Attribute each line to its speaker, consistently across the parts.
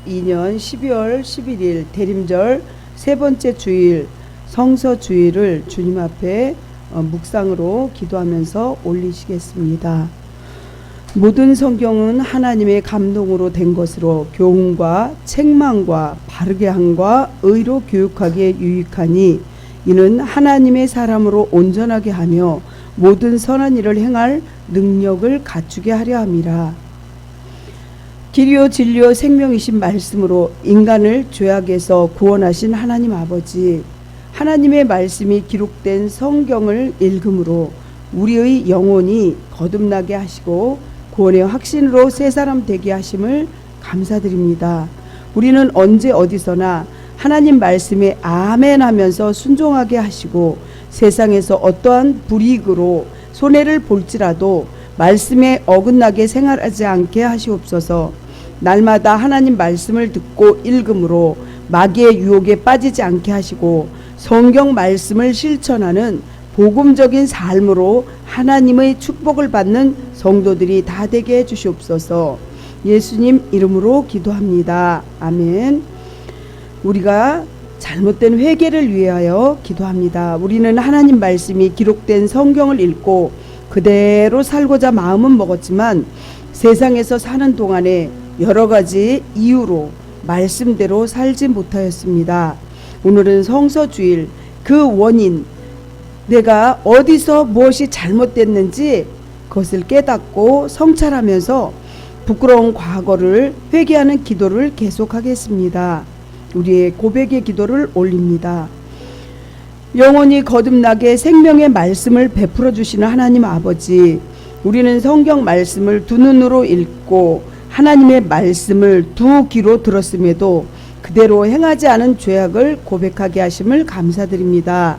Speaker 1: 2022년 12월 11일 대림절 세 번째 주일 성서 주일을 주님 앞에 묵상으로 기도하면서 올리시겠습니다. 모든 성경은 하나님의 감동으로 된 것으로 교훈과 책망과 바르게 함과 의로 교육하기에 유익하니 이는 하나님의 사람으로 온전하게 하며 모든 선한 일을 행할 능력을 갖추게 하려 함이라. 길이요 진리요 생명이신 말씀으로 인간을 죄악에서 구원하신 하나님 아버지, 하나님의 말씀이 기록된 성경을 읽음으로 우리의 영혼이 거듭나게 하시고 구원의 확신으로 새 사람 되게 하심을 감사드립니다. 우리는 언제 어디서나 하나님 말씀에 아멘 하면서 순종하게 하시고 세상에서 어떠한 불이익으로 손해를 볼지라도 말씀에 어긋나게 생활하지 않게 하시옵소서. 날마다 하나님 말씀을 듣고 읽음으로 마귀의 유혹에 빠지지 않게 하시고 성경 말씀을 실천하는 복음적인 삶으로 하나님의 축복을 받는 성도들이 다 되게 해주시옵소서. 예수님 이름으로 기도합니다. 아멘. 우리가 잘못된 회개를 위하여 기도합니다. 우리는 하나님 말씀이 기록된 성경을 읽고 그대로 살고자 마음은 먹었지만 세상에서 사는 동안에 여러 가지 이유로 말씀대로 살지 못하였습니다. 오늘은 성서주일, 그 원인, 내가 어디서 무엇이 잘못됐는지 그것을 깨닫고 성찰하면서 부끄러운 과거를 회개하는 기도를 계속하겠습니다. 우리의 고백의 기도를 올립니다. 영원히 거듭나게 생명의 말씀을 베풀어 주시는 하나님 아버지, 우리는 성경 말씀을 두 눈으로 읽고 하나님의 말씀을 두 귀로 들었음에도 그대로 행하지 않은 죄악을 고백하게 하심을 감사드립니다.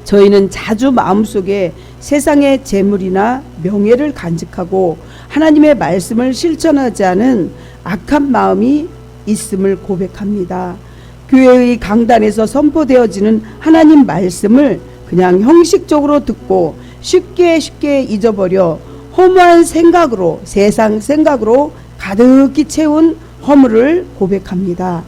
Speaker 1: 저희는 자주 마음속에 세상의 재물이나 명예를 간직하고 하나님의 말씀을 실천하지 않은 악한 마음이 있음을 고백합니다. 교회의 강단에서 선포되어지는 하나님 말씀을 그냥 형식적으로 듣고 쉽게 잊어버려 허무한 생각으로, 세상 생각으로 가득히 채운 허물을 고백합니다.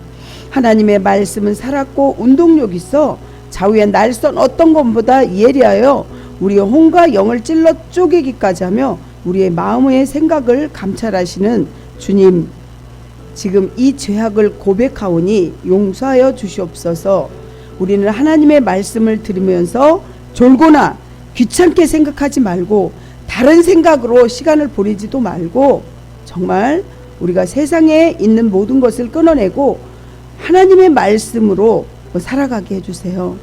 Speaker 1: 하나님의 말씀은 살았고 운동력 있어 좌우의 날선 어떤 것보다 예리하여 우리의 혼과 영을 찔러 쪼개기까지 하며 우리의 마음의 생각을 감찰하시는 주님, 지금 이 죄악을 고백하오니 용서하여 주시옵소서. 우리는 하나님의 말씀을 들으면서 졸거나 귀찮게 생각하지 말고 다른 생각으로 시간을 보내지도 말고 정말 우리가 세상에 있는 모든 것을 끊어내고 하나님의 말씀으로 살아가게 해주세요.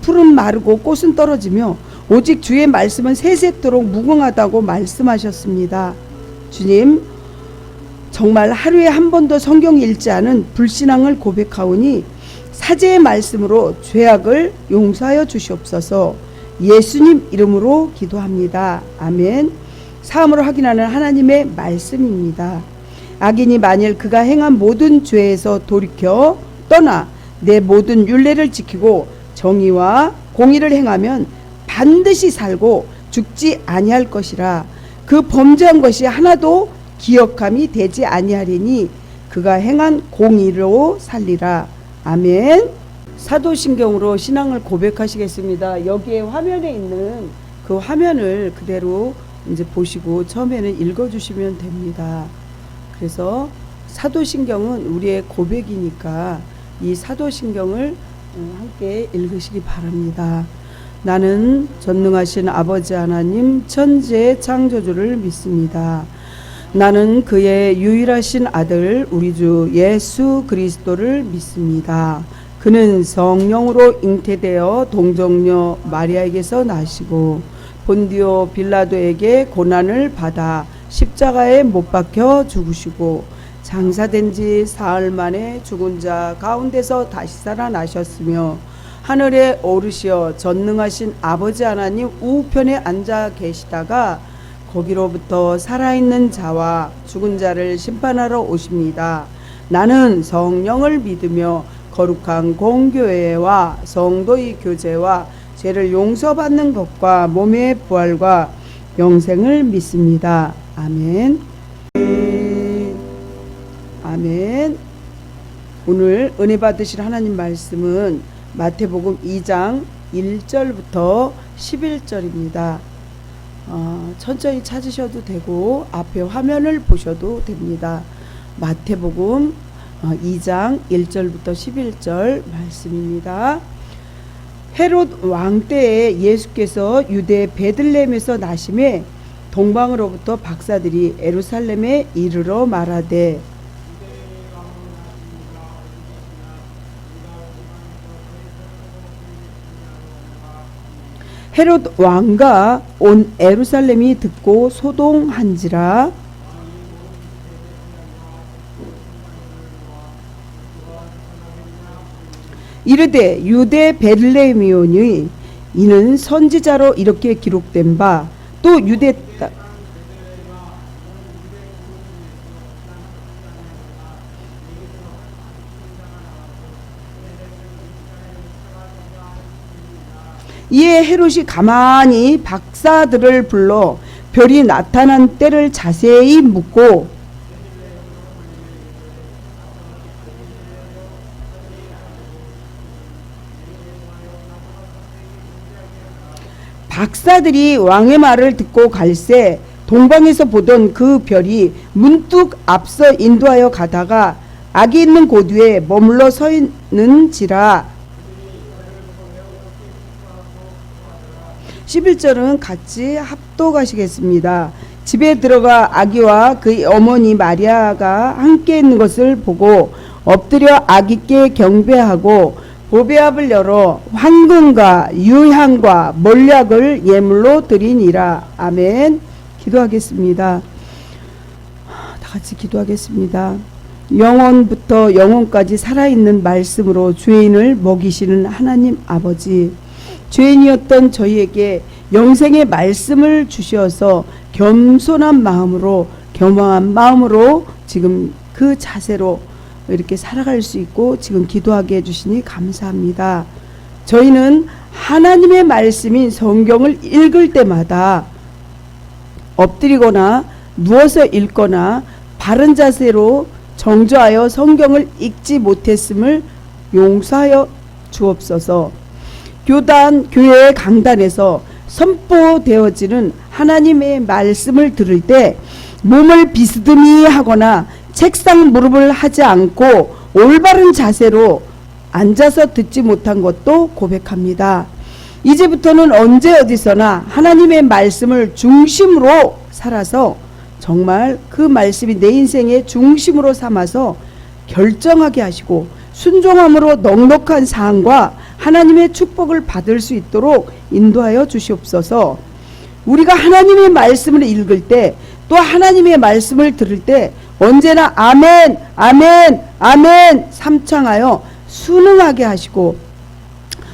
Speaker 1: 풀은 마르고 꽃은 떨어지며 오직 주의 말씀은 세세토록 무궁하다고 말씀하셨습니다. 주님, 정말 하루에 한 번도 성경 읽지 않은 불신앙을 고백하오니 사제의 말씀으로 죄악을 용서하여 주시옵소서. 예수님 이름으로 기도합니다. 아멘. 사함으로 확인하는 하나님의 말씀입니다. 악인이 만일 그가 행한 모든 죄에서 돌이켜 떠나 내 모든 율례를 지키고 정의와 공의를 행하면 반드시 살고 죽지 아니할 것이라. 그 범죄한 것이 하나도 기억함이 되지 아니하리니 그가 행한 공의로 살리라. 아멘. 사도신경으로 신앙을 고백하시겠습니다. 여기에 화면에 있는 그 화면을 그대로 이제 보시고 처음에는 읽어주시면 됩니다. 그래서 사도신경은 우리의 고백이니까 이 사도신경을 함께 읽으시기 바랍니다. 나는 전능하신 아버지 하나님 천지의 창조주를 믿습니다. 나는 그의 유일하신 아들 우리 주 예수 그리스도를 믿습니다. 그는 성령으로 잉태되어 동정녀 마리아에게서 나시고 본디오 빌라도에게 고난을 받아 십자가에 못 박혀 죽으시고 장사된 지 사흘 만에 죽은 자 가운데서 다시 살아나셨으며 하늘에 오르시어 전능하신 아버지 하나님 우편에 앉아 계시다가 거기로부터 살아있는 자와 죽은 자를 심판하러 오십니다. 나는 성령을 믿으며 거룩한 공교회와 성도의 교제와 죄를 용서받는 것과 몸의 부활과 영생을 믿습니다. 아멘. 아멘. 오늘 은혜 받으실 하나님 말씀은 마태복음 2장 1절부터 11절입니다. 천천히 찾으셔도 되고 앞에 화면을 보셔도 됩니다. 마태복음 2장 1절부터 11절 말씀입니다. 헤롯 왕 때에 예수께서 유대 베들레헴에서 나심에 동방으로부터 박사들이 예루살렘에 이르러 말하되 헤롯 왕과 온 예루살렘이 듣고 소동한지라. 이르되 유대 베들레헴이오니 이는 선지자로 이렇게 기록된 바 또 유대 이에 헤롯이 가만히 박사들을 불러 별이 나타난 때를 자세히 묻고 박사들이 왕의 말을 듣고 갈새 동방에서 보던 그 별이 문득 앞서 인도하여 가다가 악이 있는 곳 위에 머물러 서 있는지라. 11절은 같이 합독하시겠습니다. 집에 들어가 아기와 그의 어머니 마리아가 함께 있는 것을 보고 엎드려 아기께 경배하고 보배압을 열어 황금과 유향과 몰약을 예물로 드리니라. 아멘. 기도하겠습니다. 다 같이 기도하겠습니다. 영원부터 영원까지 살아있는 말씀으로 죄인을 먹이시는 하나님 아버지, 죄인이었던 저희에게 영생의 말씀을 주셔서 겸손한 마음으로, 겸허한 마음으로 지금 그 자세로 이렇게 살아갈 수 있고 지금 기도하게 해주시니 감사합니다. 저희는 하나님의 말씀인 성경을 읽을 때마다 엎드리거나 누워서 읽거나 바른 자세로 정조하여 성경을 읽지 못했음을 용서하여 주옵소서. 교회 강단에서 선포되어지는 하나님의 말씀을 들을 때 몸을 비스듬히 하거나 책상 무릎을 하지 않고 올바른 자세로 앉아서 듣지 못한 것도 고백합니다. 이제부터는 언제 어디서나 하나님의 말씀을 중심으로 살아서 정말 그 말씀이 내 인생의 중심으로 삼아서 결정하게 하시고 순종함으로 넉넉한 사항과 하나님의 축복을 받을 수 있도록 인도하여 주시옵소서. 우리가 하나님의 말씀을 읽을 때 또 하나님의 말씀을 들을 때 언제나 아멘, 아멘, 아멘 삼창하여 순응하게 하시고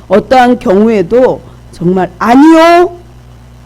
Speaker 1: 어떠한 경우에도 정말 아니요,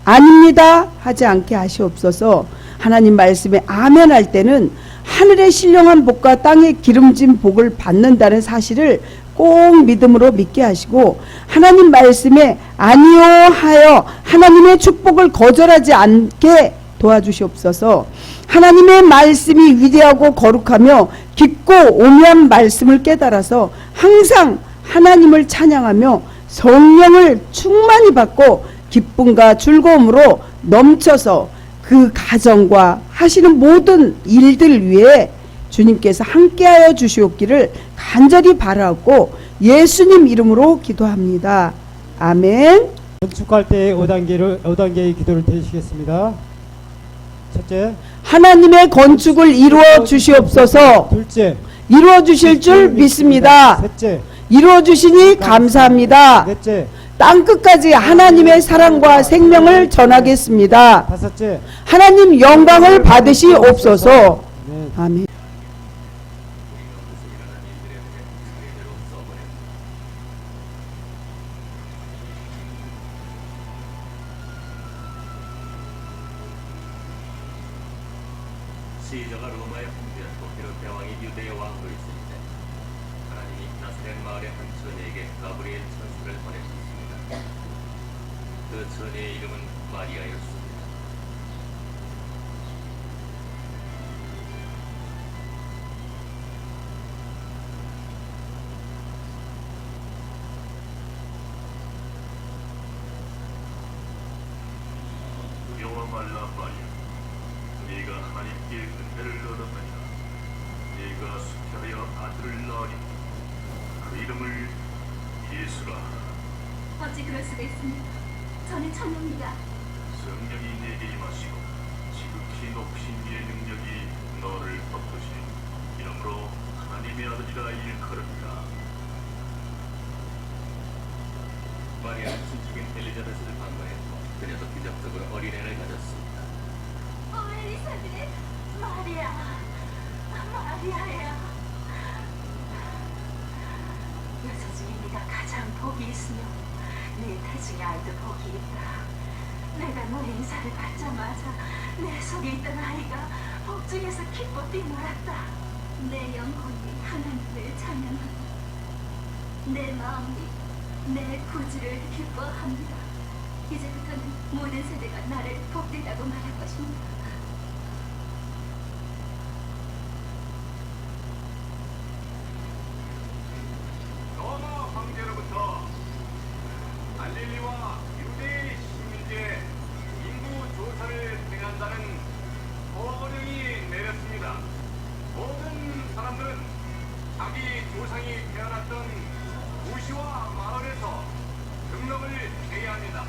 Speaker 1: 아닙니다 하지 않게 하시옵소서. 하나님 말씀에 아멘 할 때는 하늘의 신령한 복과 땅의 기름진 복을 받는다는 사실을 꼭 믿음으로 믿게 하시고 하나님 말씀에 아니요 하여 하나님의 축복을 거절하지 않게 도와주시옵소서. 하나님의 말씀이 위대하고 거룩하며 깊고 오묘한 말씀을 깨달아서 항상 하나님을 찬양하며 성령을 충만히 받고 기쁨과 즐거움으로 넘쳐서 그 가정과 하시는 모든 일들 위해 주님께서 함께하여 주시옵기를 간절히 바라고 예수님 이름으로 기도합니다. 아멘.
Speaker 2: 건축할 때의 5단계의 기도를 드리시겠습니다. 첫째,
Speaker 1: 하나님의 건축을 이루어 주시옵소서.
Speaker 2: 둘째,
Speaker 1: 이루어 주실 줄 믿습니다.
Speaker 2: 셋째,
Speaker 1: 이루어 주시니 감사합니다.
Speaker 2: 넷째,
Speaker 1: 땅끝까지 하나님의 사랑과 생명을 전하겠습니다.
Speaker 2: 다섯째,
Speaker 1: 하나님 영광을 받으시옵소서. 아멘.
Speaker 3: 시저가 로마의 황제였고 헤롯 대왕이 유대의 왕으로 있을 때 하나님이 나사렛 마을의 한 처녀에게 가브리엘 천사를 보내셨습니다. 그 처녀의 이름은 마리아였습니다.
Speaker 4: 네게 은혜를 얻었느니라. 네가 수태하여 아들을 낳으니 그 이름을 예수라 하라.
Speaker 5: 어찌 그럴 수가 있습니까? 저는 천녀입니다.
Speaker 4: 성령이 네게 임하시고 지극히 높으신 이의 능력이 너를 덮으시니 이러므로 하나님의 아들이라 일컬으리라.
Speaker 3: 마리아는 친척인 엘리자베스를 방문했고 그녀도 기적적으로 어린애를 가졌습니다.
Speaker 5: 엘리사벳, 마리아야. 여자 중에 네가 가장 복이 있으며 네 태중의 아이도 복이 있다. 내가 너의 인사를 받자마자 내 속에 있던 아이가 복중에서 기뻐 뛰놀았다. 내 영혼이 하나님을 찬양하고 내 마음이 내 구주를 기뻐합니다. 이제부터는 모든 세대가 나를 복되다고 말할 것입니다.
Speaker 4: 로마 황제로부터 갈릴리와 유대 시민들의 인구 조사를 진행한다는 허령이 내렸습니다. 모든 사람들은 자기 조상이 태어났던 도시와 마을에서 등록을 해야 합니다.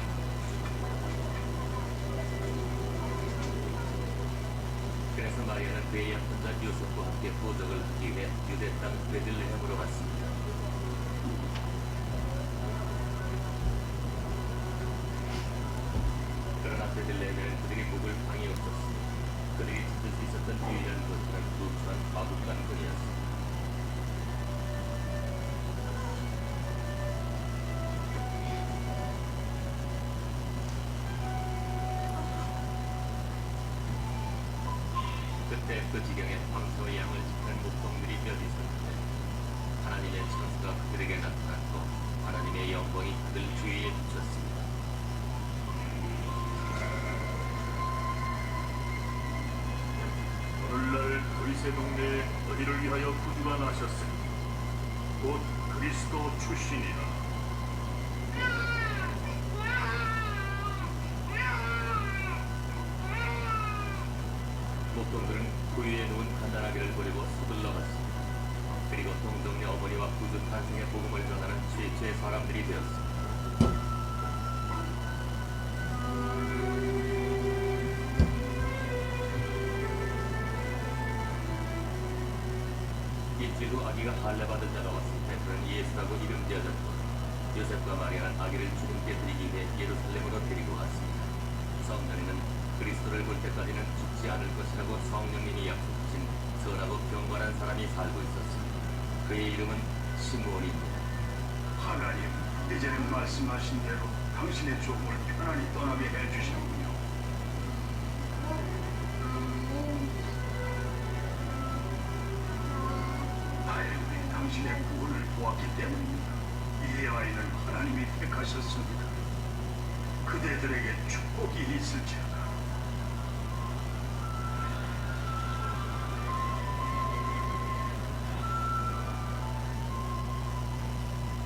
Speaker 3: 그래서 마리아는 그의 양손자 요셉과 함께 포적을 하기 위해 유대 땅 베들레헴으로 갔습니다. 그러나 베들레헴에는 그들이 묵을 방이 없었으니 그들이 찾을 수 있었던 유일한 곳은 누추한 마구간거리였습니다. 그때 그 지경에 밤새워 양을 지키는 목동들이 몇 있었는데 하나님의 천사가 그들에게 나타났고 하나님의 영광이 그들 주위에 비쳤습니다.
Speaker 4: 오늘날 그리스의 동네에 너희를 위하여 구주가 나셨으니 곧 그리스도 출신이라.
Speaker 3: 목동들은 구유에 누운 가난하게를 버리고 서둘러 갔습니다. 그리고 동동네 어머니와 구주 탄생의 복음을 전하는 최초의 사람들이 되었습니다. 일주일 후 아기가 할례받은 자가 왔을 때 그는 예수라고 이름 지어졌고 요셉과 마리아는 아기를 주님께 드리기 위해 예루살렘으로 데리고 갔습니다. 성전에는 그리스도를 볼 때까지는 죽지 않을 것이라고 성령님이 약속하신 선하고 경건한 사람이 살고 있었습니다. 그의 이름은 시므온입니다.
Speaker 4: 하나님, 이전에 말씀하신 대로 당신의 조국을 편안히 떠나게 해주시는군요. 다행히 당신의 구원을 보았기 때문입니다. 이 아이는 하나님이 택하셨습니다. 그대들에게 축복이 있을지어다.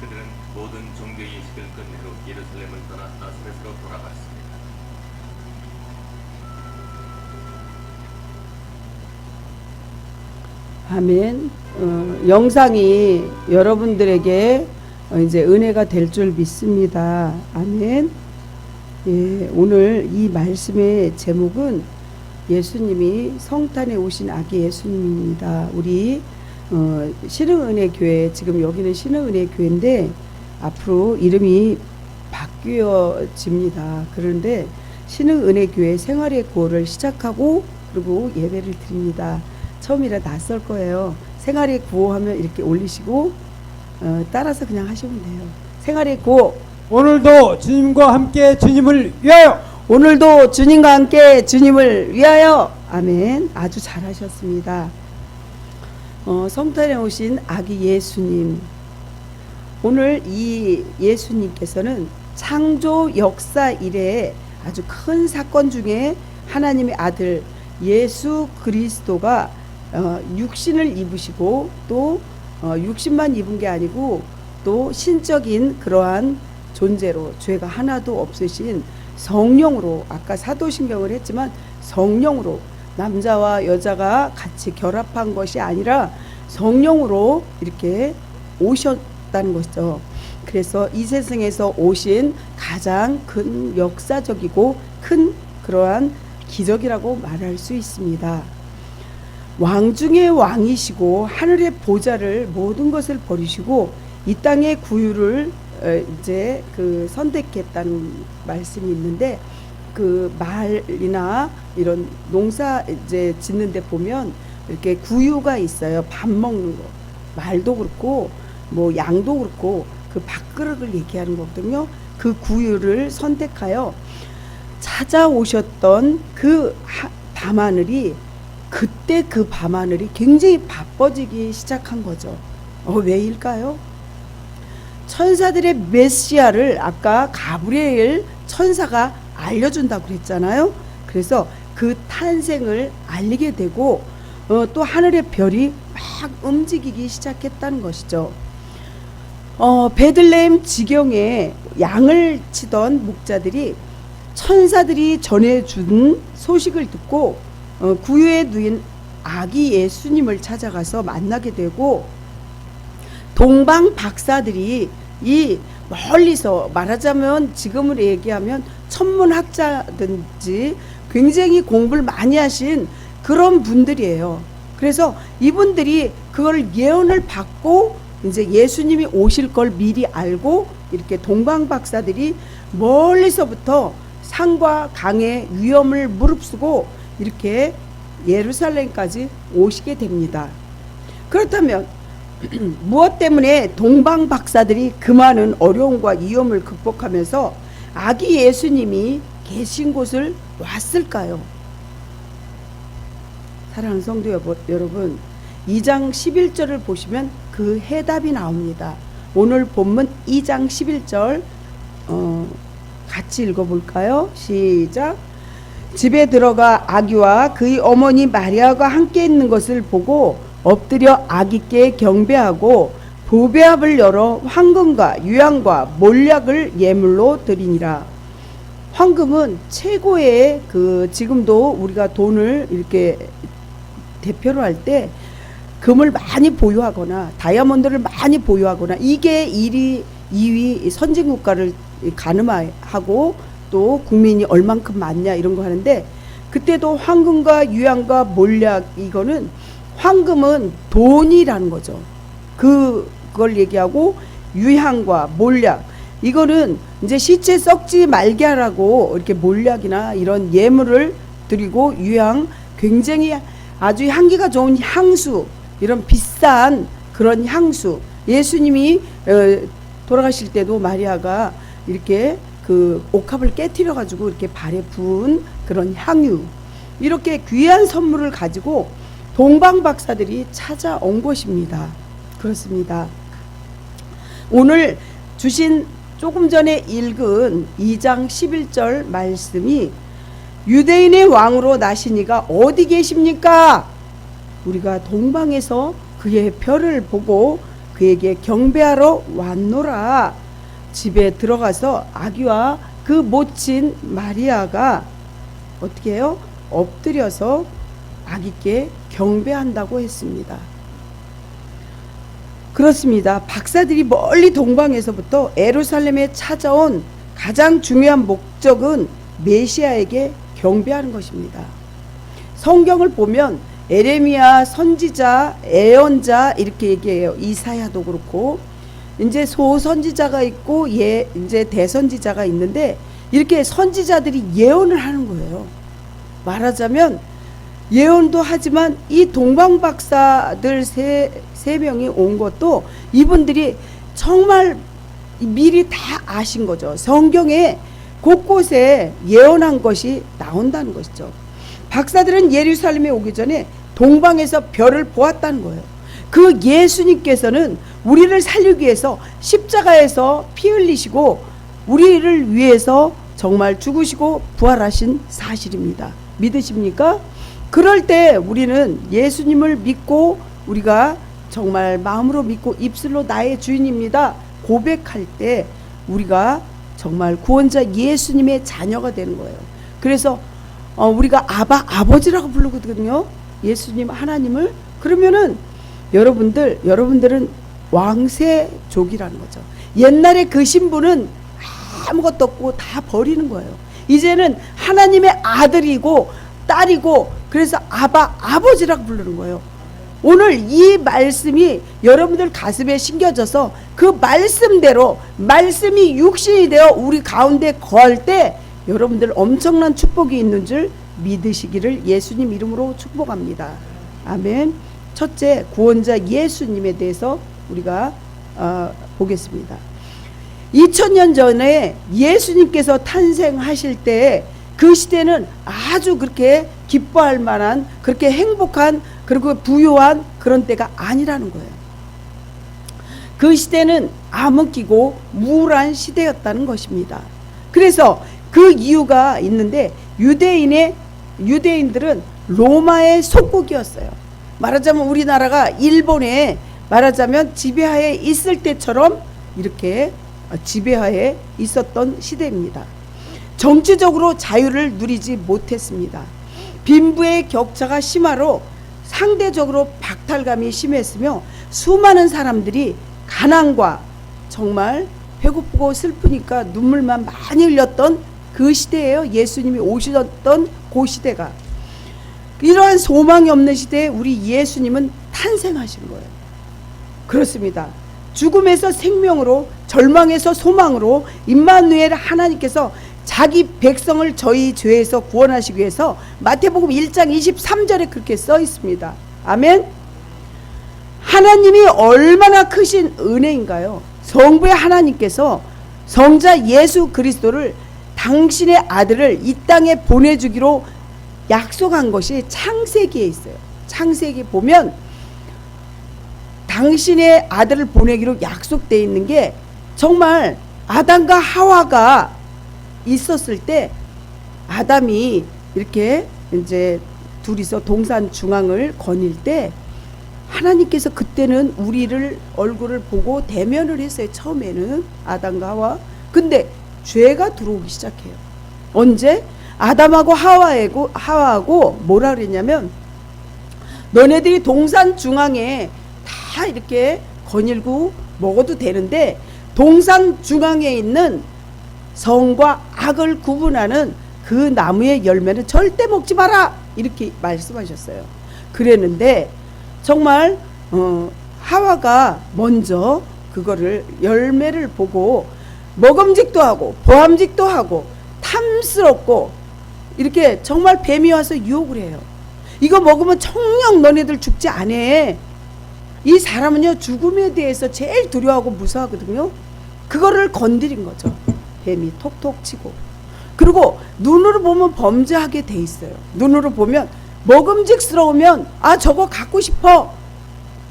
Speaker 3: 그들은 모든 종교 예식을 끝낸 후 예루살렘을 떠나 나사렛으로 돌아갔습니다.
Speaker 1: 아멘. 영상이 여러분들에게 이제 은혜가 될 줄 믿습니다. 아멘. 예, 오늘 이 말씀의 제목은 예수님이 성탄에 오신 아기 예수님입니다. 우리 신흥은혜교회, 지금 여기는 신흥은혜교회인데 앞으로 이름이 바뀌어집니다. 그런데 신흥은혜교회 생활의 구호를 시작하고 그리고 예배를 드립니다. 처음이라 낯설 거예요. 생활의 구호하면 이렇게 올리시고 따라서 그냥 하시면 돼요. 생활의 구호.
Speaker 2: 오늘도 주님과 함께 주님을 위하여.
Speaker 1: 오늘도 주님과 함께 주님을 위하여. 아멘. 아주 잘하셨습니다. 성탄에 오신 아기 예수님. 오늘 이 예수님께서는 창조 역사 이래에 아주 큰 사건 중에 하나님의 아들 예수 그리스도가 육신을 입으시고 또 육신만 입은 게 아니고 또 신적인 그러한 존재로 죄가 하나도 없으신 성령으로, 아까 사도신경을 했지만 성령으로 남자와 여자가 같이 결합한 것이 아니라 성령으로 이렇게 오셨다는 것이죠. 그래서 이 세상에서 오신 가장 큰 역사적이고 큰 그러한 기적이라고 말할 수 있습니다. 왕 중의 왕이시고 하늘의 보좌를 모든 것을 버리시고 이 땅의 구유를 이제 그 선택했다는 말씀이 있는데, 그 말이나 이런 농사 이제 짓는데 보면 이렇게 구유가 있어요. 밥 먹는 거, 말도 그렇고 뭐 양도 그렇고 그 밥그릇을 얘기하는 거거든요. 그 구유를 선택하여 찾아오셨던 그 밤하늘이, 그때 그 밤하늘이 굉장히 바빠지기 시작한 거죠. 왜일까요? 천사들의 메시아를 아까 가브리엘 천사가 알려준다고 그랬잖아요. 그래서 그 탄생을 알리게 되고 또 하늘의 별이 막 움직이기 시작했다는 것이죠. 베들레헴 지경에 양을 치던 목자들이 천사들이 전해준 소식을 듣고 구유에 누인 아기 예수님을 찾아가서 만나게 되고, 동방 박사들이 이 멀리서, 말하자면 지금으로 얘기하면 천문학자든지 굉장히 공부를 많이 하신 그런 분들이에요. 그래서 이분들이 그걸 예언을 받고 이제 예수님이 오실 걸 미리 알고 이렇게 동방 박사들이 멀리서부터 산과 강의 위험을 무릅쓰고 이렇게 예루살렘까지 오시게 됩니다. 그렇다면 무엇 때문에 동방 박사들이 그 많은 어려움과 위험을 극복하면서 아기 예수님이 계신 곳을 왔을까요? 사랑하는 성도 여러분, 2장 11절을 보시면 그 해답이 나옵니다. 오늘 본문 2장 11절 같이 읽어볼까요? 시작. 집에 들어가 아기와 그의 어머니 마리아가 함께 있는 것을 보고 엎드려 아기께 경배하고 보배압을 열어 황금과 유향과 몰약을 예물로 드리니라. 황금은 최고의 지금도 우리가 돈을 이렇게 대표로 할 때 금을 많이 보유하거나 다이아몬드를 많이 보유하거나, 이게 1위, 2위 선진국가를 가늠하고 또 국민이 얼만큼 많냐 이런 거 하는데, 그때도 황금과 유향과 몰약, 이거는 황금은 돈이라는 거죠. 그걸 얘기하고, 유향과 몰약, 이거는 이제 시체 썩지 말게 하라고 이렇게 몰약이나 이런 예물을 드리고, 유향 굉장히 아주 향기가 좋은 향수, 이런 비싼 그런 향수. 예수님이 돌아가실 때도 마리아가 이렇게 그 옥합을 깨트려 가지고 이렇게 발에 부은 그런 향유, 이렇게 귀한 선물을 가지고 동방 박사들이 찾아온 것입니다. 그렇습니다. 오늘 주신 조금 전에 읽은 2장 11절 말씀이 유대인의 왕으로 나시니가 어디 계십니까? 우리가 동방에서 그의 별을 보고 그에게 경배하러 왔노라. 집에 들어가서 아기와 그 모친 마리아가 어떻게 해요? 엎드려서 아기께 경배한다고 했습니다. 그렇습니다. 박사들이 멀리 동방에서부터 예루살렘에 찾아온 가장 중요한 목적은 메시아에게 경배하는 것입니다. 성경을 보면 에레미야 선지자, 예언자 이렇게 얘기해요. 이사야도 그렇고, 이제 소선지자가 있고 이제 대선지자가 있는데, 이렇게 선지자들이 예언을 하는 거예요. 말하자면 예언도 하지만 이 동방 박사들 세 명이 온 것도 이분들이 정말 미리 다 아신 거죠. 성경에 곳곳에 예언한 것이 나온다는 것이죠. 박사들은 예루살렘에 오기 전에 동방에서 별을 보았다는 거예요. 그 예수님께서는 우리를 살리기 위해서 십자가에서 피 흘리시고 우리를 위해서 정말 죽으시고 부활하신 사실입니다. 믿으십니까? 그럴 때 우리는 예수님을 믿고, 우리가 정말 마음으로 믿고 입술로 나의 주인입니다 고백할 때 우리가 정말 구원자 예수님의 자녀가 되는 거예요. 그래서 우리가 아버지라고 부르거든요. 예수님 하나님을. 그러면은 여러분들은 왕세족이라는 거죠. 옛날에 그 신분은 아무것도 없고 다 버리는 거예요. 이제는 하나님의 아들이고 딸이고, 그래서 아버지라고 부르는 거예요. 오늘 이 말씀이 여러분들 가슴에 심겨져서 그 말씀대로 말씀이 육신이 되어 우리 가운데 거할 때 여러분들 엄청난 축복이 있는 줄 믿으시기를 예수님 이름으로 축복합니다. 아멘. 첫째, 구원자 예수님에 대해서 우리가 보겠습니다. 2000년 전에 예수님께서 탄생하실 때 그 시대는 아주 그렇게 기뻐할 만한, 그렇게 행복한, 그리고 부유한 그런 때가 아니라는 거예요. 그 시대는 암흑기고 우울한 시대였다는 것입니다. 그래서 그 이유가 있는데, 유대인들은 로마의 속국이었어요. 말하자면 우리나라가 일본에 말하자면 지배하에 있을 때처럼 이렇게 지배하에 있었던 시대입니다. 정치적으로 자유를 누리지 못했습니다. 빈부의 격차가 심하로 상대적으로 박탈감이 심했으며 수많은 사람들이 가난과 정말 배고프고 슬프니까 눈물만 많이 흘렸던 그 시대예요. 예수님이 오셨던 그 시대가. 이러한 소망이 없는 시대에 우리 예수님은 탄생하신 거예요. 그렇습니다. 죽음에서 생명으로, 절망에서 소망으로 임마누엘 하나님께서 자기 백성을 저희 죄에서 구원하시기 위해서 마태복음 1장 23절에 그렇게 써 있습니다. 아멘. 하나님이 얼마나 크신 은혜인가요? 성부의 하나님께서 성자 예수 그리스도를, 당신의 아들을 이 땅에 보내주기로 약속한 것이 창세기에 있어요. 창세기 보면 당신의 아들을 보내기로 약속되어 있는 게, 정말 아담과 하와가 있었을 때 아담이 이렇게 이제 둘이서 동산 중앙을 거닐 때 하나님께서 그때는 우리를 얼굴을 보고 대면을 했어요. 처음에는 아담과 하와. 근데 죄가 들어오기 시작해요. 언제? 아담하고 하와하고 뭐라 그랬냐면, 너네들이 동산 중앙에 다 이렇게 거닐고 먹어도 되는데 동산 중앙에 있는 성과 악을 구분하는 그 나무의 열매는 절대 먹지 마라, 이렇게 말씀하셨어요. 그랬는데 정말 하와가 먼저 그거를 열매를 보고 먹음직도 하고 보암직도 하고 탐스럽고, 이렇게 정말 뱀이 와서 유혹을 해요. 이거 먹으면 청령 너네들 죽지 않아. 이 사람은요 죽음에 대해서 제일 두려워하고 무서워하거든요. 그거를 건드린 거죠. 뱀이 톡톡 치고. 그리고 눈으로 보면 범죄하게 돼 있어요. 눈으로 보면 먹음직스러우면 저거 갖고 싶어,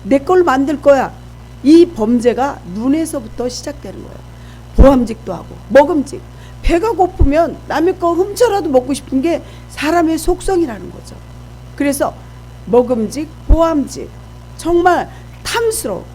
Speaker 1: 내 걸 만들 거야. 이 범죄가 눈에서부터 시작되는 거예요. 보암직도 하고 먹음직. 배가 고프면 남의 거 훔쳐라도 먹고 싶은 게 사람의 속성이라는 거죠. 그래서 먹음직, 보암직, 정말 탐스러워.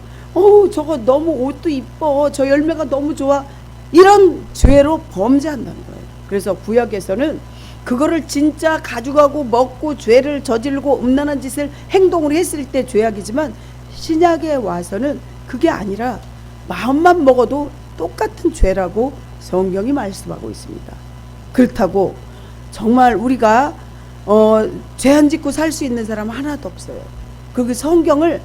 Speaker 1: 저거 너무 옷도 이뻐, 저 열매가 너무 좋아, 이런 죄로 범죄한다는 거예요. 그래서 구약에서는 그거를 진짜 가져가고 먹고 죄를 저지르고 음란한 짓을 행동을 했을 때 죄악이지만, 신약에 와서는 그게 아니라 마음만 먹어도 똑같은 죄라고 성경이 말씀하고 있습니다. 그렇다고 정말 우리가 죄 안 짓고 살 수 있는 사람 하나도 없어요. 그 성경을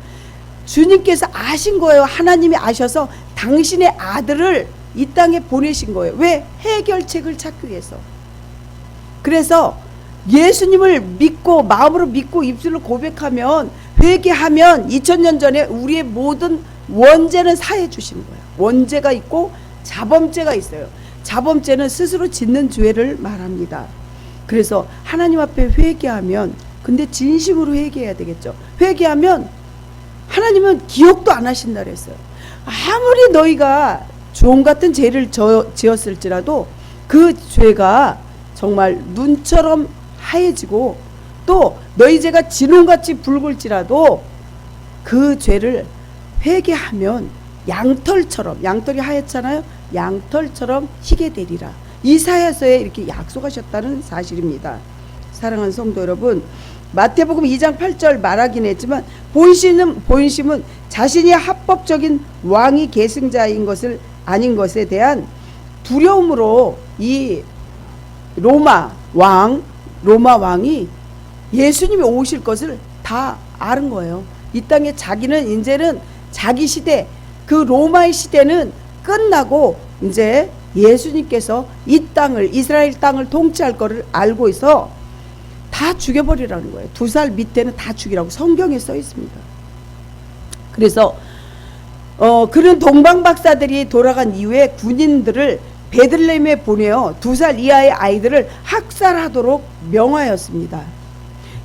Speaker 1: 주님께서 아신 거예요. 하나님이 아셔서 당신의 아들을 이 땅에 보내신 거예요. 왜? 해결책을 찾기 위해서. 그래서 예수님을 믿고 마음으로 믿고 입술로 고백하면, 회개하면 2000년 전에 우리의 모든 원죄는 사해 주시는 거예요. 원죄가 있고 자범죄가 있어요. 자범죄는 스스로 짓는 죄를 말합니다. 그래서 하나님 앞에 회개하면, 근데 진심으로 회개해야 되겠죠. 회개하면 하나님은 기억도 안 하신다 그랬어요. 아무리 너희가 주홍 같은 죄를 지었을지라도 그 죄가 정말 눈처럼 하얘지고, 또 너희 죄가 진홍같이 붉을지라도 그 죄를 회개하면 양털처럼, 양털이 하얗잖아요. 양털처럼 희게 되리라. 이사야서에 이렇게 약속하셨다는 사실입니다. 사랑하는 성도 여러분, 마태복음 2장 8절 말하긴 했지만 본심은 자신이 합법적인 왕이 계승자인 것을 아닌 것에 대한 두려움으로 이 로마 왕이 예수님이 오실 것을 다 아는 거예요. 이 땅에 자기는 이제는 자기 시대, 그 로마의 시대는 끝나고 이제 예수님께서 이 땅을, 이스라엘 땅을 통치할 것을 알고 있어 다 죽여버리라는 거예요. 2살 밑에는 다 죽이라고 성경에 써 있습니다. 그래서 그런 동방박사들이 돌아간 이후에 군인들을 베들레헴에 보내어 2살 이하의 아이들을 학살하도록 명하였습니다.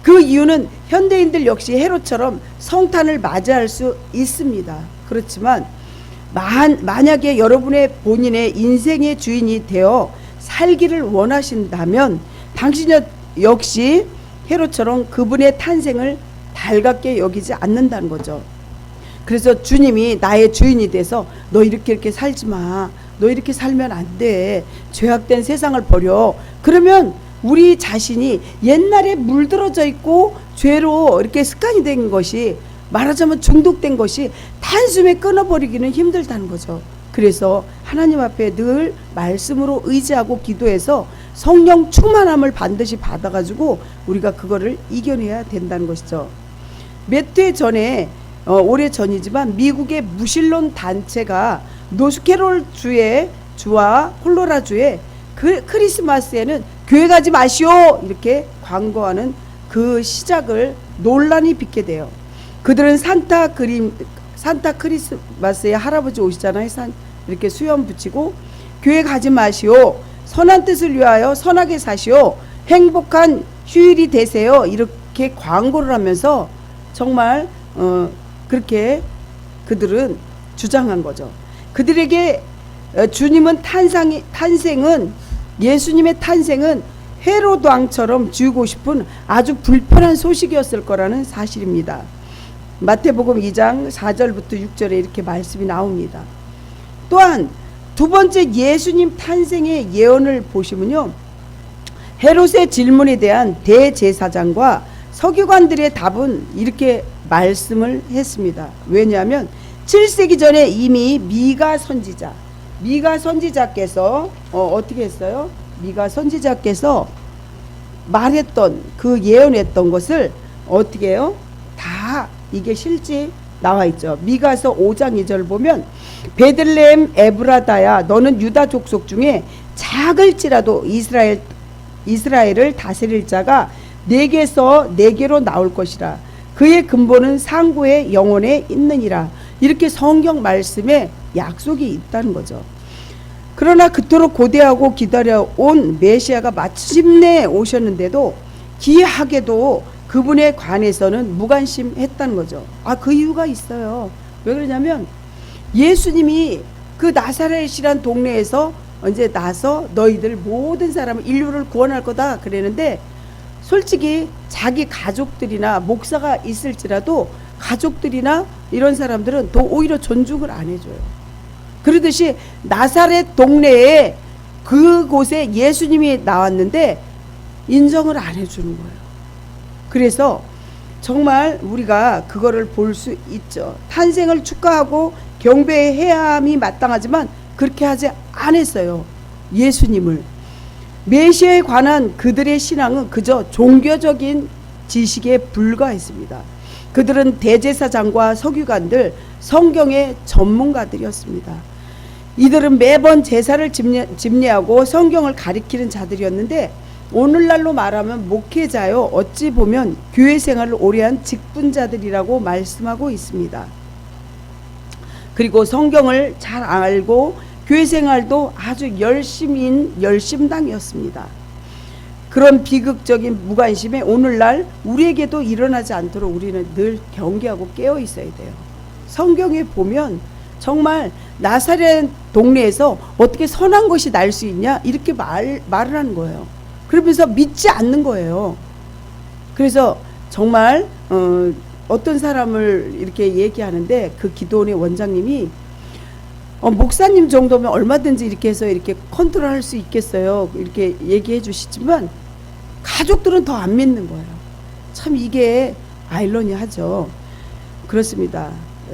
Speaker 1: 그 이유는 현대인들 역시 헤롯처럼 성탄을 맞이할 수 있습니다. 그렇지만 만약에 여러분의 본인의 인생의 주인이 되어 살기를 원하신다면 당신 역시 헤롯처럼 그분의 탄생을 달갑게 여기지 않는다는 거죠. 그래서 주님이 나의 주인이 돼서 너 이렇게 살지 마. 너 이렇게 살면 안 돼. 죄악된 세상을 버려. 그러면 우리 자신이 옛날에 물들어져 있고 죄로 이렇게 습관이 된 것이, 말하자면 중독된 것이 단숨에 끊어버리기는 힘들다는 거죠. 그래서 하나님 앞에 늘 말씀으로 의지하고 기도해서 성령 충만함을 반드시 받아가지고 우리가 그거를 이겨내야 된다는 것이죠. 몇 해 전에 오래 전이지만 미국의 무신론 단체가 노스캐롤 주와 콜로라주의 크리스마스에는 교회 가지 마시오 이렇게 광고하는 그 시작을 논란이 빚게 돼요. 그들은 산타 크리스마스에 할아버지 오시잖아요. 이렇게 수염 붙이고 교회 가지 마시오, 선한 뜻을 위하여 선하게 사시오, 행복한 휴일이 되세요 이렇게 광고를 하면서 정말 그렇게 그들은 주장한 거죠. 그들에게 예수님의 탄생은 헤롯 왕처럼 지우고 싶은 아주 불편한 소식이었을 거라는 사실입니다. 마태복음 2장 4절부터 6절에 이렇게 말씀이 나옵니다. 또한 두 번째 예수님 탄생의 예언을 보시면요, 헤롯의 질문에 대한 대제사장과 서기관들의 답은 이렇게 말씀을 했습니다. 왜냐하면 7세기 전에 이미 미가 선지자께서 어떻게 했어요? 미가 선지자께서 말했던 그 예언했던 것을 어떻게 해요? 다 이게 실제 나와 있죠. 미가서 5장 2절 보면 베들레헴 에브라다야 너는 유다 족속 중에 작을지라도 이스라엘을 다스릴 자가 내게서 내게로 나올 것이라. 그의 근본은 상고의 영혼에 있느니라. 이렇게 성경 말씀에 약속이 있다는 거죠. 그러나 그토록 고대하고 기다려온 메시아가 마침내 오셨는데도 기이하게도 그분에 관해서는 무관심했다는 거죠. 그 이유가 있어요. 왜 그러냐면 예수님이 그 나사렛이란 동네에서 이제 나서 너희들 모든 사람을 인류를 구원할 거다 그랬는데, 솔직히 자기 가족들이나 목사가 있을지라도 가족들이나 이런 사람들은 더 오히려 존중을 안 해줘요. 그러듯이 나사렛 동네에 그곳에 예수님이 나왔는데 인정을 안 해주는 거예요. 그래서 정말 우리가 그거를 볼 수 있죠. 탄생을 축하하고 경배해야 함이 마땅하지만 그렇게 하지 않았어요. 예수님을. 메시아에 관한 그들의 신앙은 그저 종교적인 지식에 불과했습니다. 그들은 대제사장과 서기관들, 성경의 전문가들이었습니다. 이들은 매번 제사를 집례하고 성경을 가리키는 자들이었는데, 오늘날로 말하면 목회자요, 어찌 보면 교회 생활을 오래한 직분자들이라고 말씀하고 있습니다. 그리고 성경을 잘 알고 교회 생활도 아주 열심당이었습니다. 그런 비극적인 무관심에 오늘날 우리에게도 일어나지 않도록 우리는 늘 경계하고 깨어 있어야 돼요. 성경에 보면 정말 나사렛 동네에서 어떻게 선한 것이 날 수 있냐 이렇게 말을 하는 거예요. 그러면서 믿지 않는 거예요. 그래서 정말 어떤 사람을 이렇게 얘기하는데, 그 기도원의 원장님이 목사님 정도면 얼마든지 이렇게 해서 이렇게 컨트롤할 수 있겠어요 이렇게 얘기해 주시지만, 가족들은 더 안 믿는 거예요. 참 이게 아이러니하죠. 그렇습니다.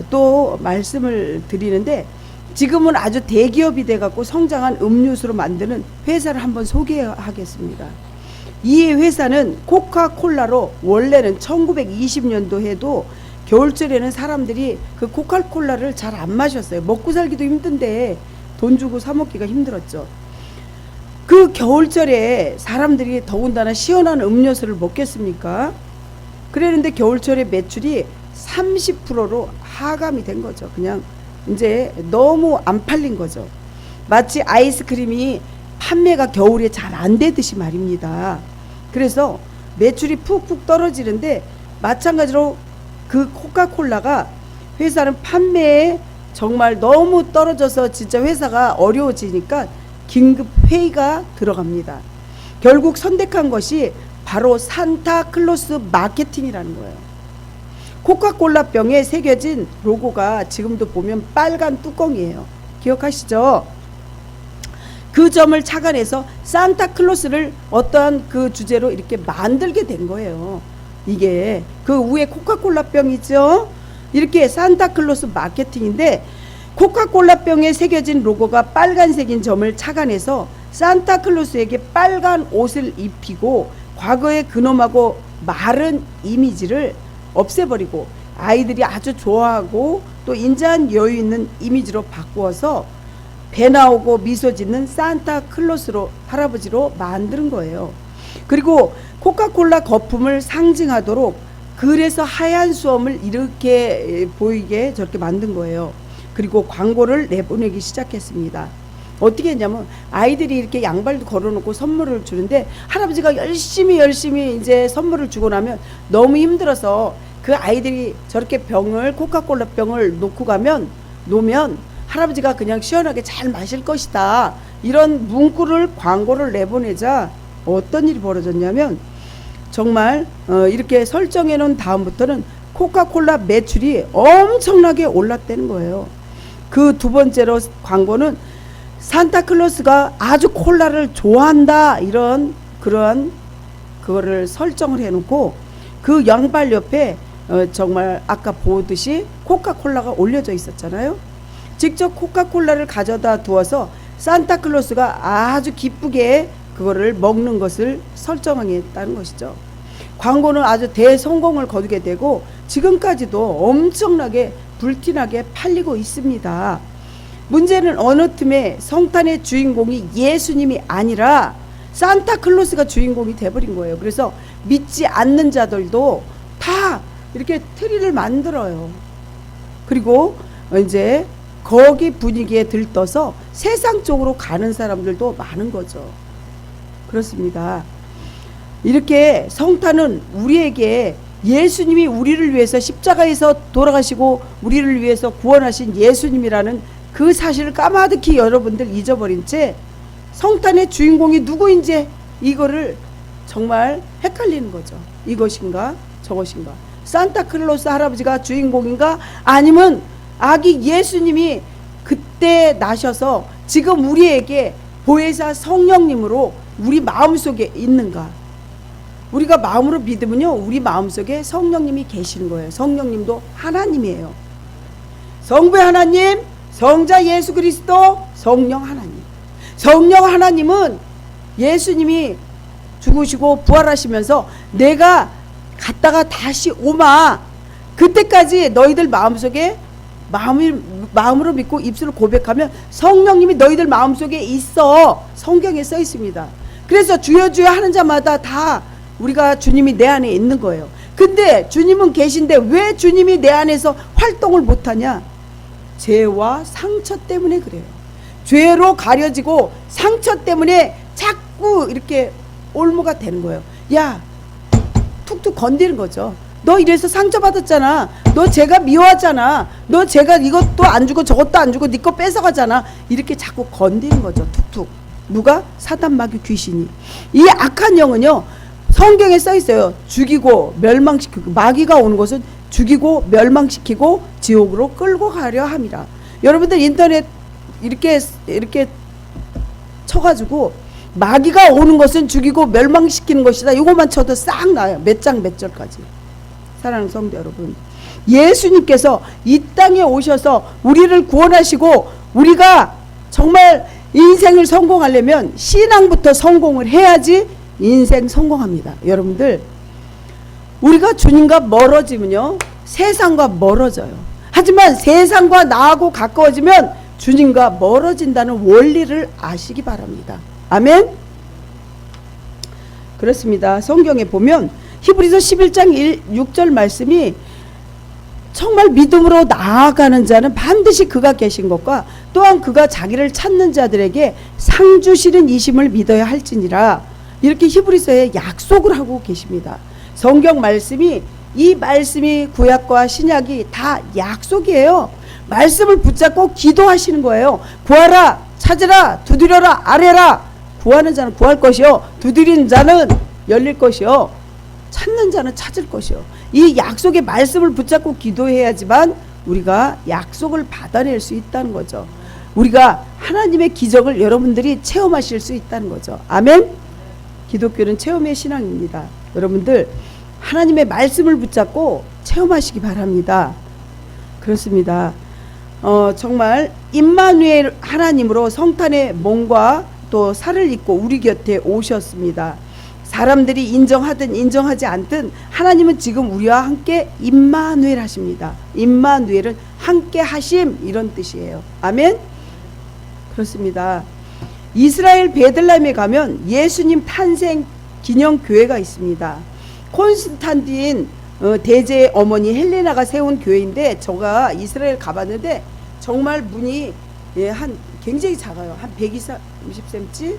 Speaker 1: 또 말씀을 드리는데 지금은 아주 대기업이 돼갖고 성장한 음료수로 만드는 회사를 한번 소개하겠습니다. 이 회사는 코카콜라로 원래는 1920년도에도 겨울철에는 사람들이 그 코카콜라를 잘 안 마셨어요. 먹고 살기도 힘든데 돈 주고 사 먹기가 힘들었죠. 그 겨울철에 사람들이 더군다나 시원한 음료수를 먹겠습니까? 그랬는데 겨울철에 매출이 30%로 하감이 된 거죠. 그냥 이제 너무 안 팔린 거죠. 마치 아이스크림이 판매가 겨울에 잘 안 되듯이 말입니다. 그래서 매출이 푹푹 떨어지는데 마찬가지로 그 코카콜라가 회사는 판매에 정말 너무 떨어져서 진짜 회사가 어려워지니까 긴급 회의가 들어갑니다. 결국 선택한 것이 바로 산타클로스 마케팅이라는 거예요. 코카콜라 병에 새겨진 로고가 지금도 보면 빨간 뚜껑이에요. 기억하시죠? 그 점을 착안해서 산타클로스를 어떠한 그 주제로 이렇게 만들게 된 거예요. 이게 그 위에 코카콜라 병 있죠? 이렇게 산타클로스 마케팅인데 코카콜라 병에 새겨진 로고가 빨간색인 점을 착안해서 산타클로스에게 빨간 옷을 입히고 과거의 근엄하고 마른 이미지를 없애버리고 아이들이 아주 좋아하고 또 인자한 여유 있는 이미지로 바꾸어서 배 나오고 미소 짓는 산타클로스로 할아버지로 만드는 거예요. 그리고 코카콜라 거품을 상징하도록 그래서 하얀 수염을 이렇게 보이게 저렇게 만든 거예요. 그리고 광고를 내보내기 시작했습니다. 어떻게 했냐면 아이들이 이렇게 양발도 걸어놓고 선물을 주는데 할아버지가 열심히 이제 선물을 주고 나면 너무 힘들어서 그 아이들이 저렇게 병을 코카콜라 병을 놓으면 할아버지가 그냥 시원하게 잘 마실 것이다. 이런 문구를 광고를 내보내자 어떤 일이 벌어졌냐면 정말 이렇게 설정해 놓은 다음부터는 코카콜라 매출이 엄청나게 올랐다는 거예요. 그 두 번째로 광고는 산타클로스가 아주 콜라를 좋아한다 이런 그러한 그거를 설정을 해놓고 그 양발 옆에 정말 아까 보듯이 코카콜라가 올려져 있었잖아요. 직접 코카콜라를 가져다 두어서 산타클로스가 아주 기쁘게 그거를 먹는 것을 설정하겠다는 것이죠. 광고는 아주 대성공을 거두게 되고 지금까지도 엄청나게 불티나게 팔리고 있습니다. 문제는 어느 틈에 성탄의 주인공이 예수님이 아니라 산타클로스가 주인공이 돼버린 거예요. 그래서 믿지 않는 자들도 다 이렇게 트리를 만들어요. 그리고 이제 거기 분위기에 들떠서 세상 쪽으로 가는 사람들도 많은 거죠. 그렇습니다. 이렇게 성탄은 우리에게 예수님이 우리를 위해서 십자가에서 돌아가시고 우리를 위해서 구원하신 예수님이라는 그 사실을 까마득히 여러분들 잊어버린 채 성탄의 주인공이 누구인지 이거를 정말 헷갈리는 거죠. 이것인가 저것인가. 산타클로스 할아버지가 주인공인가 아니면 아기 예수님이 그때 나셔서 지금 우리에게 보혜사 성령님으로 우리 마음속에 있는가. 우리가 마음으로 믿으면요 우리 마음속에 성령님이 계시는 거예요. 성령님도 하나님이에요. 성부의 하나님, 성자 예수 그리스도, 성령 하나님. 성령 하나님은 예수님이 죽으시고 부활하시면서 내가 갔다가 다시 오마 그때까지 너희들 마음속에 마음으로 믿고 입술로 고백하면 성령님이 너희들 마음속에 있어. 성경에 써 있습니다. 그래서 주여 주여 하는 자마다 다 우리가 주님이 내 안에 있는 거예요. 근데 주님은 계신데 왜 주님이 내 안에서 활동을 못하냐? 죄와 상처 때문에 그래요. 죄로 가려지고 상처 때문에 자꾸 이렇게 올무가 되는 거예요. 야, 툭툭 건드리는 거죠. 너 이래서 상처받았잖아. 너 죄가 미워하잖아. 너 죄가 이것도 안 주고 저것도 안 주고 네 거 뺏어가잖아. 이렇게 자꾸 건드리는 거죠. 툭툭. 누가? 사단 마귀 귀신이. 이 악한 영은요 성경에 써 있어요. 죽이고 멸망시키고 마귀가 오는 것은 죽이고 멸망시키고 지옥으로 끌고 가려 함이라. 여러분들 인터넷 이렇게 쳐가지고 마귀가 오는 것은 죽이고 멸망시키는 것이다. 이것만 쳐도 싹 나요. 몇 장 몇 절까지. 사랑하는 성도 여러분, 예수님께서 이 땅에 오셔서 우리를 구원하시고 우리가 정말 인생을 성공하려면 신앙부터 성공을 해야지 인생 성공합니다. 여러분들, 우리가 주님과 멀어지면요 세상과 멀어져요. 하지만 세상과 나하고 가까워지면 주님과 멀어진다는 원리를 아시기 바랍니다. 아멘. 그렇습니다. 성경에 보면 히브리서 11장 6절 말씀이 정말 믿음으로 나아가는 자는 반드시 그가 계신 것과 또한 그가 자기를 찾는 자들에게 상 주시는 이심을 믿어야 할지니라. 이렇게 히브리서에 약속을 하고 계십니다. 성경 말씀이, 이 말씀이 구약과 신약이 다 약속이에요. 말씀을 붙잡고 기도하시는 거예요. 구하라, 찾으라, 두드려라, 아뢰라. 구하는 자는 구할 것이요, 두드리는 자는 열릴 것이요, 찾는 자는 찾을 것이요. 이 약속의 말씀을 붙잡고 기도해야지만 우리가 약속을 받아낼 수 있다는 거죠. 우리가 하나님의 기적을 여러분들이 체험하실 수 있다는 거죠. 아멘. 기독교는 체험의 신앙입니다. 여러분들 하나님의 말씀을 붙잡고 체험하시기 바랍니다. 그렇습니다. 정말 임마누엘 하나님으로 성탄의 몸과 또 살을 입고 우리 곁에 오셨습니다. 사람들이 인정하든 인정하지 않든 하나님은 지금 우리와 함께 임마누엘 하십니다. 임마누엘은 함께 하심, 이런 뜻이에요. 아멘. 그렇습니다. 이스라엘 베들레헴에 가면 예수님 탄생 기념 교회가 있습니다. 콘스탄틴 대제의 어머니 헬레나가 세운 교회인데, 제가 이스라엘 가봤는데 정말 문이 한 굉장히 작아요. 한 120cm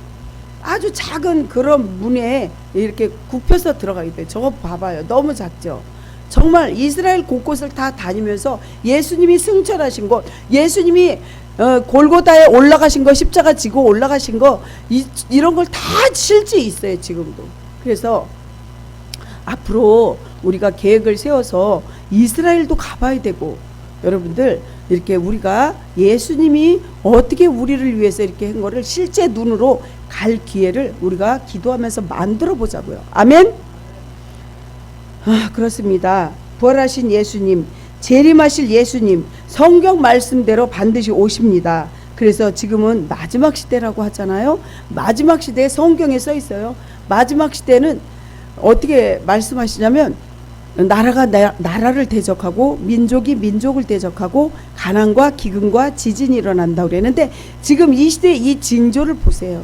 Speaker 1: 아주 작은 그런 문에 이렇게 굽혀서 들어가게 돼요. 저거 봐봐요. 너무 작죠. 정말 이스라엘 곳곳을 다 다니면서 예수님이 승천하신 것, 예수님이 골고다에 올라가신 거, 십자가 지고 올라가신 거, 이런 걸 다 실제 있어요. 지금도. 그래서 앞으로 우리가 계획을 세워서 이스라엘도 가봐야 되고, 여러분들 이렇게 우리가 예수님이 어떻게 우리를 위해서 이렇게 한 거를 실제 눈으로 갈 기회를 우리가 기도하면서 만들어 보자고요. 아멘. 그렇습니다. 부활하신 예수님, 재림하실 예수님, 성경 말씀대로 반드시 오십니다. 그래서 지금은 마지막 시대라고 하잖아요. 마지막 시대에 성경에 써 있어요. 마지막 시대는 어떻게 말씀하시냐면, 나라가 나라를 대적하고 민족이 민족을 대적하고 가난과 기근과 지진이 일어난다고 그랬는데, 지금 이 시대의 이 징조를 보세요.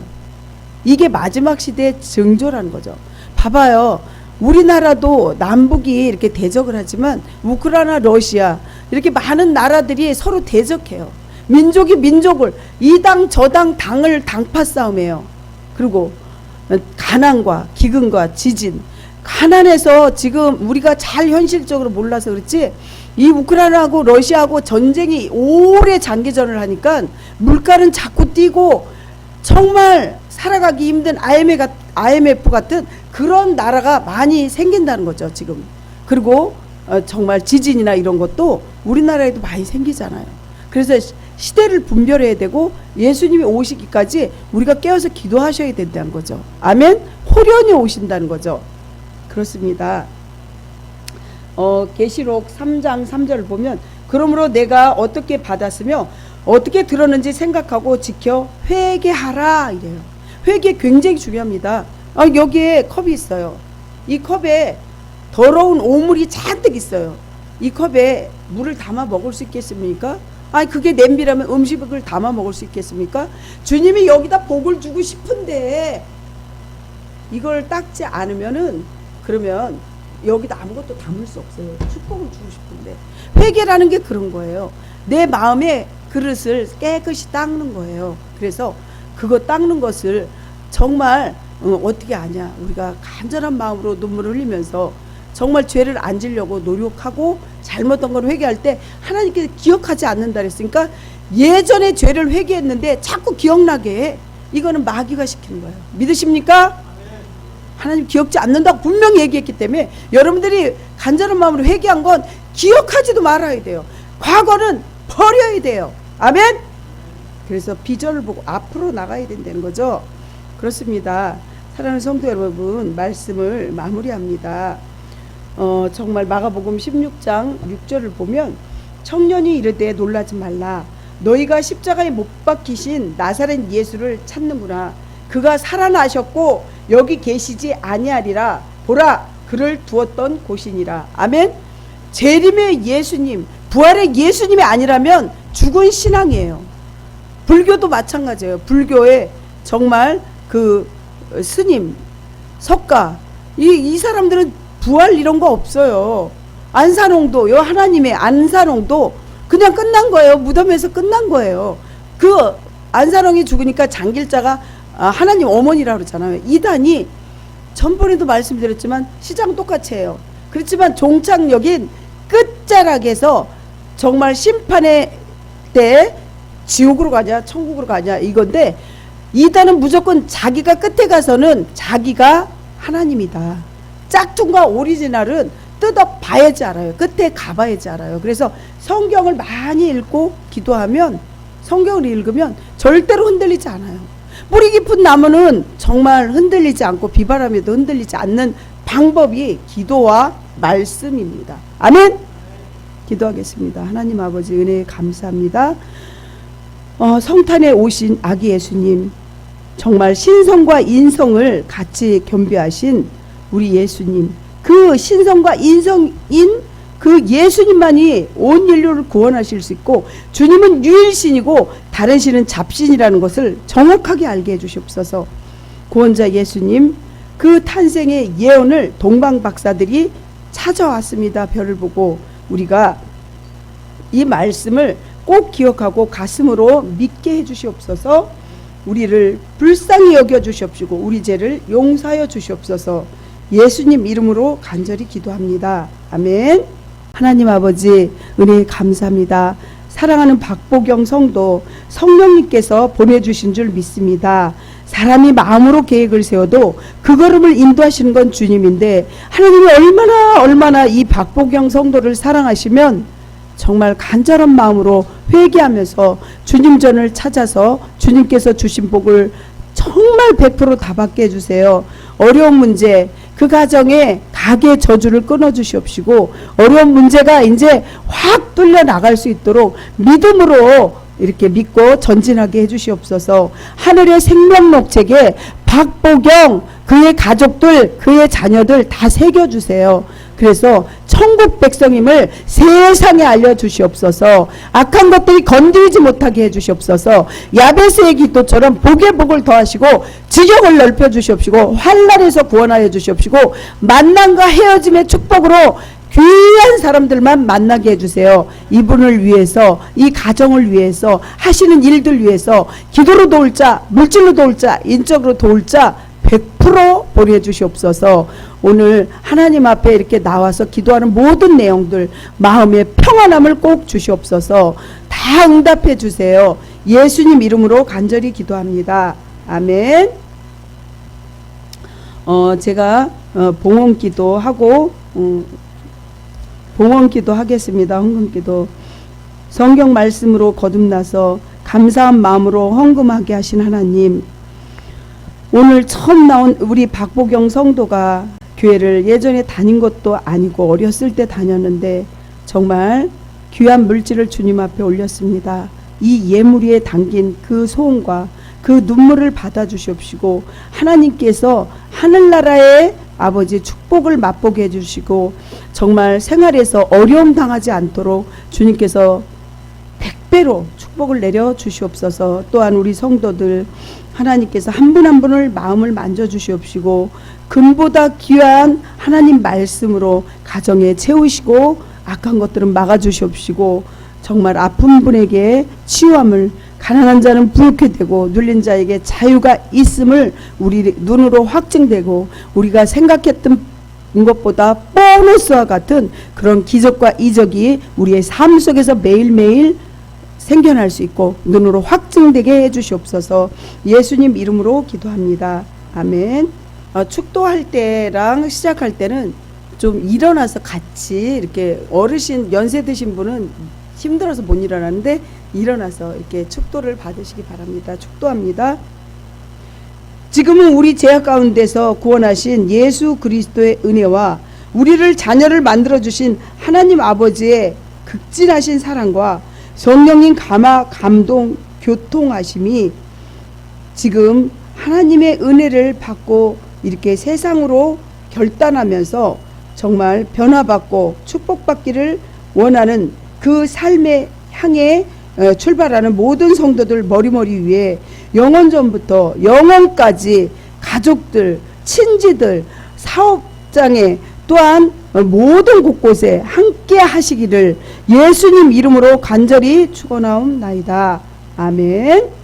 Speaker 1: 이게 마지막 시대의 징조라는 거죠. 봐봐요. 우리나라도 남북이 이렇게 대적을 하지만 우크라이나, 러시아 이렇게 많은 나라들이 서로 대적해요. 민족이 민족을, 이 당 저 당 당을 당파 싸움해요. 그리고 가난과 기근과 지진, 가난해서 지금 우리가 잘 현실적으로 몰라서 그렇지, 이 우크라이나하고 러시아하고 전쟁이 오래 장기전을 하니까 물가는 자꾸 뛰고 정말 살아가기 힘든 IMF 같은 그런 나라가 많이 생긴다는 거죠 지금. 그리고 정말 지진이나 이런 것도 우리나라에도 많이 생기잖아요. 그래서 시대를 분별해야 되고 예수님이 오시기까지 우리가 깨어서 기도하셔야 된다는 거죠. 아멘. 호련히 오신다는 거죠. 그렇습니다. 계시록 3장 3절을 보면, 그러므로 내가 어떻게 받았으며 어떻게 들었는지 생각하고 지켜 회개하라 이래요. 회개 굉장히 중요합니다. 여기에 컵이 있어요. 이 컵에 더러운 오물이 잔뜩 있어요. 이 컵에 물을 담아 먹을 수 있겠습니까? 그게 냄비라면 음식을 담아 먹을 수 있겠습니까? 주님이 여기다 복을 주고 싶은데 이걸 닦지 않으면은, 그러면 여기다 아무것도 담을 수 없어요. 축복을 주고 싶은데. 회개라는 게 그런 거예요. 내 마음의 그릇을 깨끗이 닦는 거예요. 그래서 그거 닦는 것을 정말 어떻게 하냐, 우리가 간절한 마음으로 눈물을 흘리면서 정말 죄를 안 지려고 노력하고 잘못한 걸 회개할 때 하나님께서 기억하지 않는다 그랬으니까, 예전에 죄를 회개했는데 자꾸 기억나게 해. 이거는 마귀가 시키는 거예요. 믿으십니까? 하나님 기억지 않는다고 분명히 얘기했기 때문에 여러분들이 간절한 마음으로 회개한 건 기억하지도 말아야 돼요. 과거는 버려야 돼요. 아멘. 그래서 비전을 보고 앞으로 나가야 된다는 거죠. 그렇습니다. 사랑하는 성도 여러분, 말씀을 마무리합니다. 정말 마가복음 16장 6절을 보면 청년이 이르되 놀라지 말라. 너희가 십자가에 못 박히신 나사렛 예수를 찾는구나. 그가 살아나셨고 여기 계시지 아니하리라. 보라, 그를 두었던 곳이니라. 아멘. 재림의 예수님, 부활의 예수님이 아니라면 죽은 신앙이에요. 불교도 마찬가지예요. 불교에 정말 그 스님, 석가, 이 사람들은 부활 이런 거 없어요. 안산홍도, 요 하나님의 안산홍도 그냥 끝난 거예요. 무덤에서 끝난 거예요. 그 안산홍이 죽으니까 장길자가 하나님 어머니라고 그러잖아요. 이단이 전번에도 말씀드렸지만 시장 똑같이 해요. 그렇지만 종착역인 끝자락에서 정말 심판의 때 지옥으로 가냐 천국으로 가냐 이건데, 이단은 무조건 자기가 끝에 가서는 자기가 하나님이다. 짝퉁과 오리지널은 뜯어봐야지 알아요. 끝에 가봐야지 알아요. 그래서 성경을 많이 읽고 기도하면, 성경을 읽으면 절대로 흔들리지 않아요. 뿌리 깊은 나무는 정말 흔들리지 않고 비바람에도 흔들리지 않는 방법이 기도와 말씀입니다. 아멘. 기도하겠습니다. 하나님 아버지, 은혜에 감사합니다. 성탄에 오신 아기 예수님, 정말 신성과 인성을 같이 겸비하신 우리 예수님, 그 신성과 인성인 그 예수님만이 온 인류를 구원하실 수 있고, 주님은 유일신이고 다른 신은 잡신이라는 것을 정확하게 알게 해주시옵소서. 구원자 예수님, 그 탄생의 예언을 동방 박사들이 찾아왔습니다. 별을 보고 우리가 이 말씀을 꼭 기억하고 가슴으로 믿게 해주시옵소서. 우리를 불쌍히 여겨주시옵시고 우리 죄를 용서하여 주시옵소서. 예수님 이름으로 간절히 기도합니다. 아멘. 하나님 아버지, 은혜에 감사합니다. 사랑하는 박보경 성도, 성령님께서 보내주신 줄 믿습니다. 사람이 마음으로 계획을 세워도 그 걸음을 인도하시는 건 주님인데, 하나님이 얼마나 이 박보경 성도를 사랑하시면 정말 간절한 마음으로 회개하면서 주님 전을 찾아서 주님께서 주신 복을 정말 100% 다 받게 해주세요. 어려운 문제, 그 가정에 가게 저주를 끊어주시옵시고, 어려운 문제가 이제 확 뚫려 나갈 수 있도록 믿음으로 이렇게 믿고 전진하게 해주시옵소서. 하늘의 생명록책에 박보경, 그의 가족들, 그의 자녀들 다 새겨주세요. 그래서 천국 백성임을 세상에 알려주시옵소서. 악한 것들이 건드리지 못하게 해주시옵소서. 야베스의 기도처럼 복에 복을 더하시고 지경을 넓혀주시옵시고 환난에서 구원하여 주시옵시고 만남과 헤어짐의 축복으로 귀한 사람들만 만나게 해주세요. 이분을 위해서, 이 가정을 위해서, 하시는 일들 위해서 기도로 도울 자, 물질로 도울 자, 인적으로 도울 자 100% 보내주시옵소서. 오늘 하나님 앞에 이렇게 나와서 기도하는 모든 내용들, 마음의 평안함을 꼭 주시옵소서. 다 응답해 주세요. 예수님 이름으로 간절히 기도합니다. 아멘. 제가 봉헌기도 하고 봉헌기도 하겠습니다. 헌금기도. 성경 말씀으로 거듭나서 감사한 마음으로 헌금하게 하신 하나님, 오늘 처음 나온 우리 박보경 성도가 교회를 예전에 다닌 것도 아니고 어렸을 때 다녔는데 정말 귀한 물질을 주님 앞에 올렸습니다. 이 예물 위에 담긴 그 소원과 그 눈물을 받아주시옵시고 하나님께서 하늘나라의 아버지 축복을 맛보게 해주시고 정말 생활에서 어려움 당하지 않도록 주님께서 100배로 축복을 내려 주시옵소서. 또한 우리 성도들 하나님께서 한 분 한 분을 마음을 만져주시옵시고 금보다 귀한 하나님 말씀으로 가정에 채우시고 악한 것들은 막아주시옵시고 정말 아픈 분에게 치유함을, 가난한 자는 부유케 되고 눌린 자에게 자유가 있음을 우리 눈으로 확증되고 우리가 생각했던 것보다 보너스와 같은 그런 기적과 이적이 우리의 삶 속에서 매일매일 생겨날 수 있고 눈으로 확증되게 해주시옵소서. 예수님 이름으로 기도합니다. 아멘. 축도할 때랑 시작할 때는 좀 일어나서 같이 이렇게 어르신 연세 드신 분은 힘들어서 못 일어나는데 일어나서 이렇게 축도를 받으시기 바랍니다. 축도합니다. 지금은 우리 죄악 가운데서 구원하신 예수 그리스도의 은혜와 우리를 자녀를 만들어주신 하나님 아버지의 극진하신 사랑과 성령님 감동, 교통하심이 지금 하나님의 은혜를 받고 이렇게 세상으로 결단하면서 정말 변화받고 축복받기를 원하는 그 삶의 향해 출발하는 모든 성도들 머리머리 위에 영원전부터 영원까지 가족들, 친지들, 사업장에 또한 모든 곳곳에 함께 하시기를 예수님 이름으로 간절히 축원하옵나이다. 아멘.